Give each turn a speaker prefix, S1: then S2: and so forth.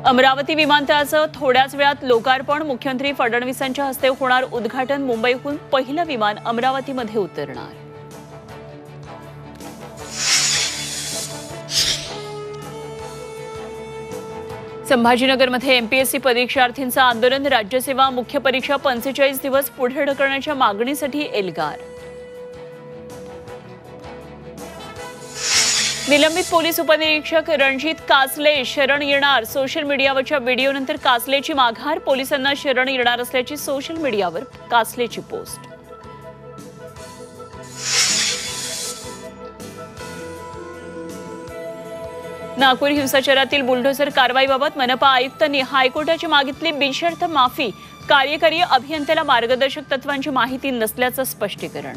S1: अमरावती विमानतळाचं थोड्याच वेळात लोकार्पण, मुख्यमंत्री फडणवीसांच्या हस्ते होणार उद्घाटन. मुंबईहून पहिलं विमान अमरावतीमध्ये उतरणार. संभाजीनगरमध्ये एमपीएससी परीक्षार्थींचं आंदोलन. राज्यसेवा मुख्य परीक्षा 45 दिवस पुढे ढकलण्याच्या मागणीसाठी एल्गार. निलंबित पोलीस उपनिरीक्षक रणजित कासले शरण येणार. सोशल मीडियावरच्या व्हिडिओनंतर कासलेची माघार. पोलिसांना शरण येणार असल्याची सोशल मीडियावर कासलेची पोस्ट. नागपूर हिंसाचारातील बुलडोझर कारवाईबाबत मनपा आयुक्तांनी हायकोर्टाची मागितली बिनशर्त माफी. कार्यकारी अभियंत्याला मार्गदर्शक तत्वांची माहिती नसल्याचं स्पष्टीकरण.